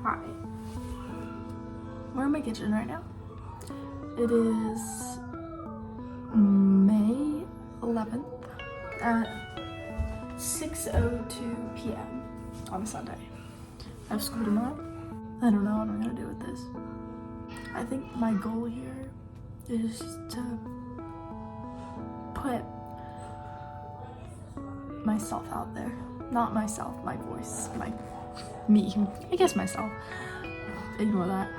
Hi. We're in my kitchen right now. It is May 11th at 6:02 p.m. on a Sunday. I have school tomorrow. I don't know what I'm gonna do with this. I think my goal here is to put myself out there. Not myself, my voice, me. I guess myself. Ignore that.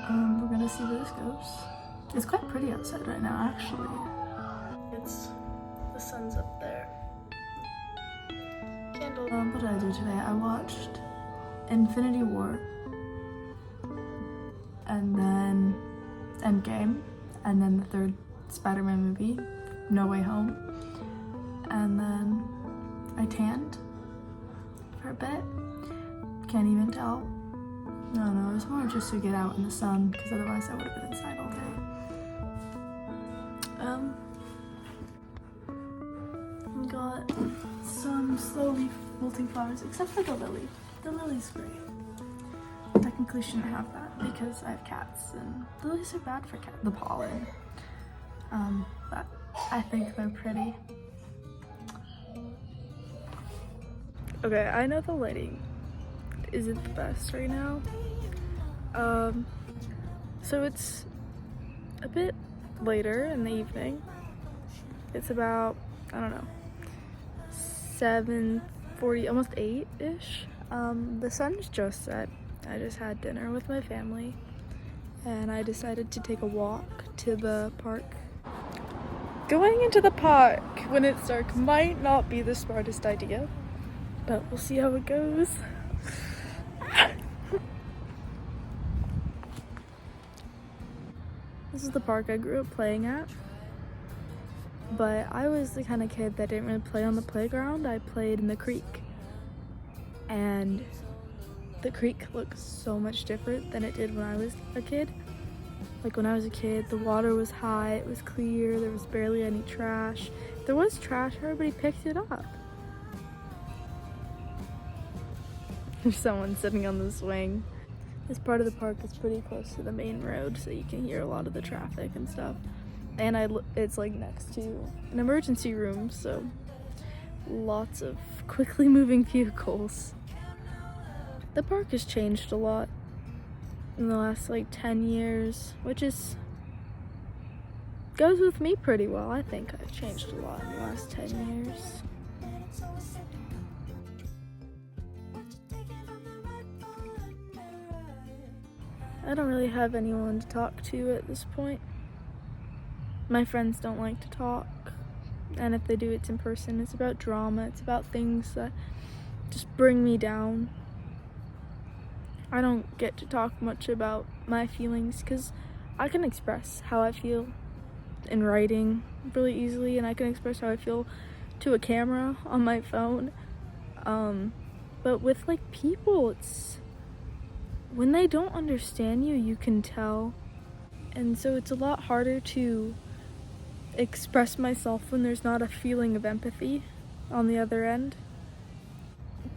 We're gonna see where this goes. It's quite pretty outside right now, actually. The sun's up there. Candle. What did I do today? I watched Infinity War, and then Endgame, and then the third Spider-Man movie, No Way Home, and then I tanned for a bit. Can't even tell. No, it was more just to get out in the sun, because otherwise I would have been inside all day. We got some slowly wilting flowers, except for the lily. The lily's great. Technically shouldn't have that because I have cats, and lilies are bad for the pollen. But I think they're pretty. Okay, I know the lighting isn't the best right now. So it's a bit later in the evening. It's about, I don't know, 7:40, almost 8-ish. The sun's just set. I just had dinner with my family, and I decided to take a walk to the park. Going into the park when it's dark might not be the smartest idea, but we'll see how it goes. This is the park I grew up playing at, but I was the kind of kid that didn't really play on the playground. I played in the creek, and the creek looks so much different than it did when I was a kid. Like when I was a kid, the water was high, it was clear, there was barely any trash. If there was trash, everybody picked it up. There's someone sitting on the swing. This part of the park is pretty close to the main road, so you can hear a lot of the traffic and stuff. And it's like next to an emergency room, so lots of quickly moving vehicles. The park has changed a lot in the last like 10 years, which goes with me pretty well. I think I've changed a lot in the last 10 years. I don't really have anyone to talk to at this point. My friends don't like to talk, and if they do, it's in person. It's about drama, it's about things that just bring me down. I don't get to talk much about my feelings because I can express how I feel in writing really easily, and I can express how I feel to a camera on my phone. But with like people, it's when they don't understand you, you can tell. And so it's a lot harder to express myself when there's not a feeling of empathy on the other end.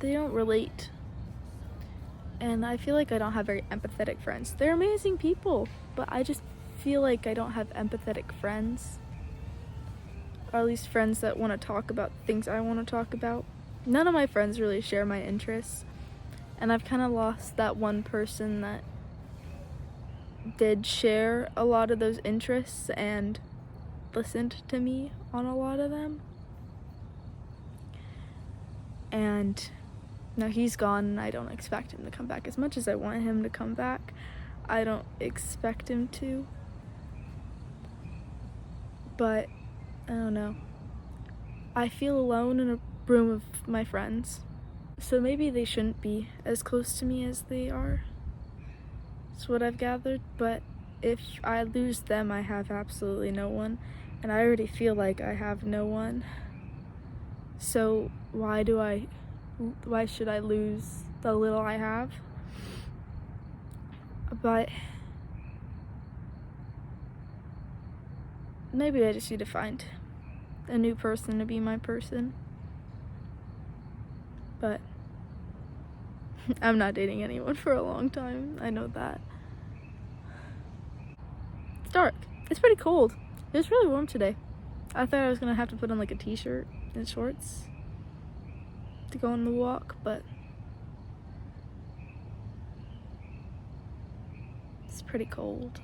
They don't relate. And I feel like I don't have very empathetic friends. They're amazing people, but I just feel like I don't have empathetic friends. Or at least friends that want to talk about things I want to talk about. None of my friends really share my interests. And I've kind of lost that one person that did share a lot of those interests and listened to me on a lot of them. And now he's gone, and I don't expect him to come back. As much as I want him to come back, I don't expect him to. But I don't know. I feel alone in a room of my friends. So maybe they shouldn't be as close to me as they are. That's what I've gathered. But if I lose them, I have absolutely no one. And I already feel like I have no one. So why should I lose the little I have? But maybe I just need to find a new person to be my person. But I'm not dating anyone for a long time. I know that. It's dark. It's pretty cold. It was really warm today. I thought I was gonna have to put on like a t-shirt and shorts to go on the walk, but it's pretty cold.